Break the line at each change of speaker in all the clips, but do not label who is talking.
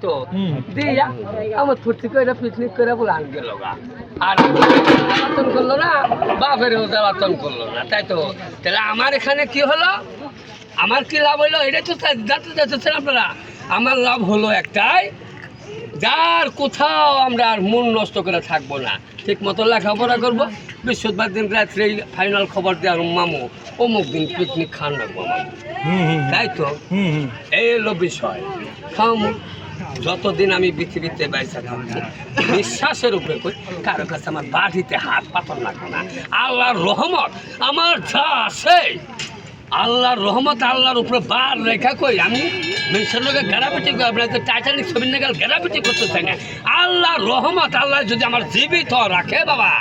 তো দিয়া আমার ফুর্তি করে পিকনিক করে বলে আন গেল আর জ্বালাতন করলো না বাপেরও জ্বালাতন করলো না তাই তো তাহলে আমার এখানে কি হলো আমার কি লাভ হলো এটাই তো জানতে চাচ্ছেন আপনারা আমার লাভ হলো একটাই যার কোথাও আমরা আর মন নষ্ট করে থাকবো না ঠিক মতো লেখাপড়া করবো বৃহস্পতিবার দিন রাত্রে ফাইনাল খবর দেওয়ার মামু অমুক দিন পিকনিক খান রাখবো তাই তো এই হলো বিষয় খামু যতদিন আমি পৃথিবীতে বাইসা থাকবো বিশ্বাসের উপরে কই কারো কাছে আমার বাড়িতে হাত পাথর লাগবে না আল্লাহর রহমত আমার যা আছে আল্লাহর রহমত আল্লাহর উপরে বার রেখা কই আমি মানুষের লোকে ঘেরাপিটি করি আপনার টাইটানিক ছবির নাগাল ঘেরাপিটি করতে চাই না আল্লাহর রহমত আল্লাহ যদি আমার জীবিত রাখে বাবা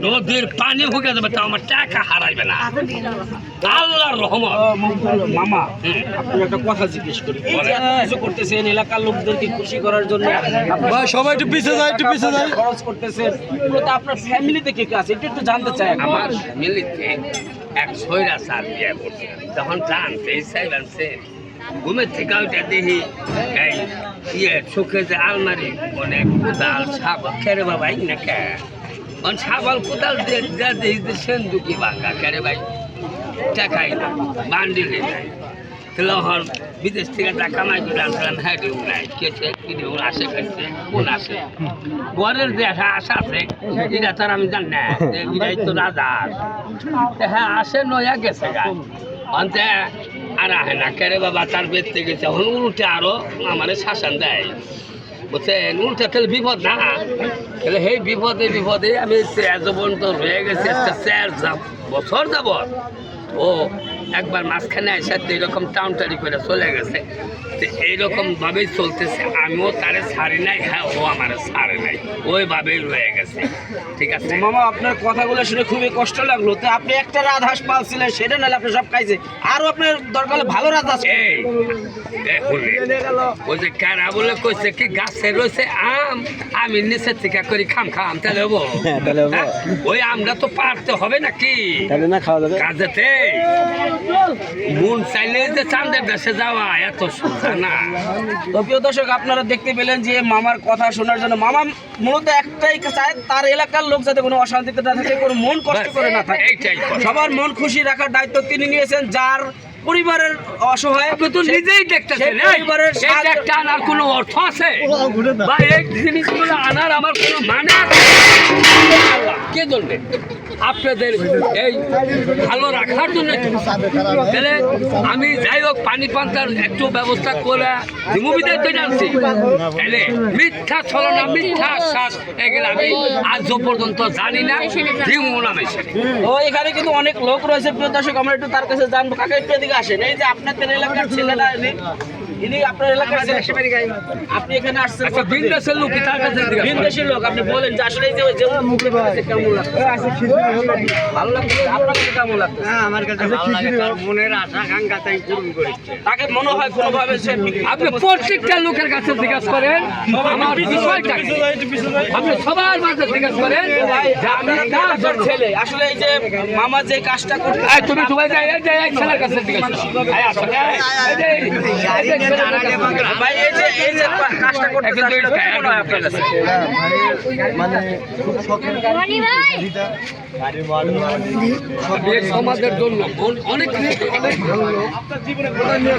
নদীর পানি হুকে যাবে তা আমার টাকা হারাইবে না আল্লাহর রহমত
মামা আপনি একটা কথা জিজ্ঞেস করি কিছু করতেছেন এলাকার লোকদেরকে খুশি করার জন্য
সবাই একটু পিছিয়ে যায়
খরচ করতেছেন মূলত আপনার ফ্যামিলিতে কে কে আছে একটু জানতে চাই
আমার ফ্যামিলিতে এক ছয়রা সার বিয়ে করছে তখন টানছে সাইবানছে ঘুমের থেকে ওইটা দেখি এই চোখে যে আলমারি অনেক কোদাল ছাগল খেরে বাবা না কে ছাগল কোদাল দিয়ে সেন্দুকি ভাঙ্গা খেরে ভাই টাকাই না বান্ডিলে নাই তখন বিদেশ থেকে টাকা মাই করে আনছিলাম হ্যাঁ রেউ নাই কেছে কি রেউ আসে খেয়েছে কোন আসে ঘরের যে আশা আছে এটা তার আমি জানি না এটাই তো রাজা হ্যাঁ আসে নয়া গেছে গা অন্তে আর আহে না কেরে বাবা তার বেরতে গেছে এখন উল্টে আরো আমার শাসন দেয় বুঝছেন উল্টে তাহলে বিপদ না তাহলে সেই বিপদে আমি জীবন তো রয়ে গেছি একটা 4 বছর যাবত ও একবার মাঝখানে এসে এইরকম টাউনটারি করে চলে গেছে তো এইরকমভাবেই চলতেছে আমিও তারে ছাড়ি নাই হ্যাঁ ও আমার ছাড়ে নাই ওইভাবেই রয়ে গেছে ঠিক আছে
মামা আপনার কথাগুলো শুনে খুবই কষ্ট লাগলো তো আপনি একটা রাজহাঁস পালছিলেন সেটা নাহলে আপনি সব খাইছে আরও আপনার দরকার হলে ভালো রাজহাঁস
ওই যে কারা বলে কইছে কি গাছে রয়েছে আম আমি নিচে থেকে করি খাম তাহলে হবো ওই আমরা তো পারতে হবে নাকি কাজেতে মন চাইলে যে চাঁদের দেশে যাওয়া এত সোজা না
তো প্রিয় দর্শক আপনারা দেখতে পেলেন যে মামার কথা শোনার জন্য মামা মূলত একটাই চায় তার এলাকার লোক যাতে কোনো অশান্তিতে না থাকে কোনো মন কষ্ট করে না থাকে সবার মন খুশি রাখার দায়িত্ব তিনি নিয়েছেন যার পরিবারের অসহায়
আপনি তো নিজেই দেখতেছেন পরিবারের একটা আনার কোনো অর্থ আছে বা এই জিনিসগুলো আনার আমার কোনো মানে আছে কে বলবে আপনাদের এই ভালো রাখার জন্য তাহলে আমি যাই হোক পানি পান্তার একটু ব্যবস্থা করে মুভিতে তো জানছি তাহলে মিথ্যা ছলনা মিথ্যা আশ্বাস এগুলো আমি আজ পর্যন্ত জানি না
ও এখানে কিন্তু অনেক লোক রয়েছে প্রিয় দর্শক আমরা একটু তার কাছে জানবো কাকা একটু এদিকে আসেন এই যে আপনাদের এলাকার ছেলেরা ইনি আপনার এলাকার আপনি এখানে আসছেন
বিদেশের লোক
বিদেশের লোক আপনি বলেন যে আসলে এই যে কেমন লাগছে ভালো লাগছে আপনার কাছে কেমন লাগছে
আমার কাছে ভালো লাগে তার মনের আশা আকাঙ্ক্ষা তাই পূরণ করেছে
তাকে মনে হয় কোনোভাবে সে
আপনি প্রত্যেকটা লোকের কাছে জিজ্ঞাসা করেন আমার বিষয়টা আপনি সবার মাঝে জিজ্ঞাসা করেন
আপনার ছেলে আসলে এই যে মামা যে কাজটা করতে
তুমি সবাই যাই ছেলের কাছে জিজ্ঞাসা
ভাই এই যে কাজটা করতে
মানে খুব শখের
সমাজের জন্য অনেক ভালো
আপনার জীবনে কোথায় নিয়ে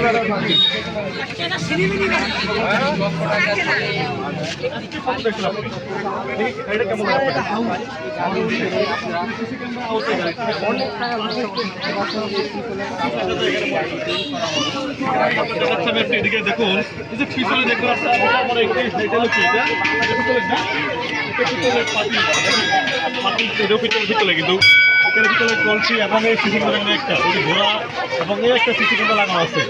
এদিকে দেখুন এই যে পিছনে দেখুন পিতলে কিন্তু এখানে ভিতরে কলসি এবং এই সিসি ক্যামেরা একটা ওই ঘোড়া এবং এই একটা সিসি ক্যামেরা লাগানো আছে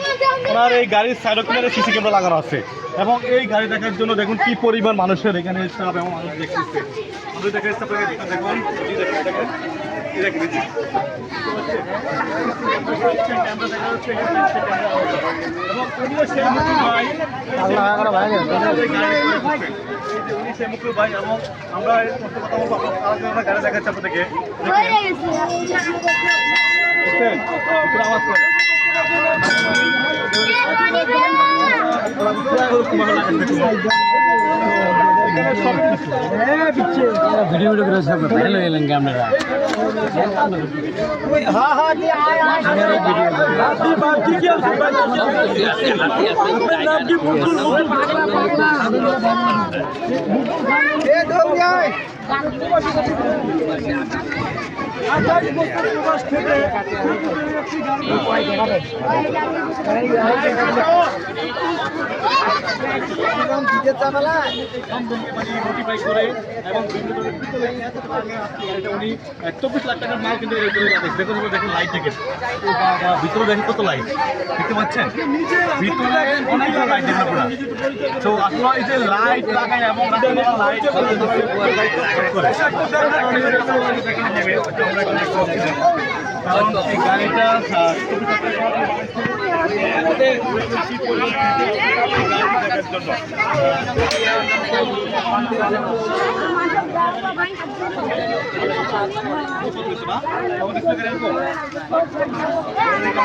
ওনার এই গাড়ির সাইডও কিনারে সিসি ক্যামেরা লাগানো আছে এবং এই গাড়ি দেখার জন্য দেখুন কি পরিমাণ মানুষের এখানে চাপ এবং মানুষ দেখতেছে দেখা যাচ্ছে আপনাকে দেখুন এই দেখেন, এই যে। ক্যামেরা দেখা যাচ্ছে, এখানে ক্যামেরা এবং উনিও সেই মুকুল ভাই, উনি সেই মুকুল ভাই এবং আমরা এর মধ্যে কথা বলবো। আমরা গাড়ি দেখাচ্ছি আপনাদেরকে, বুঝছেন? একটু আওয়াজ করে
ভিডিও করে সব ভালো গেলেন ক্যামেরা
নোটিফাই করে এবং উনি 24 লাখ টাকার মাল কিন্তু দেখুন, দেখুন লাইট দেখেন, ভিতরে দেখেন কত লাইট দেখতে পাচ্ছেন, ভিতরে অনেকগুলো লাইট দেখেন আপনারা। তো আসলে এই যে লাইট লাগায় এবং লাইট কারণ এই গাড়িটা জন্য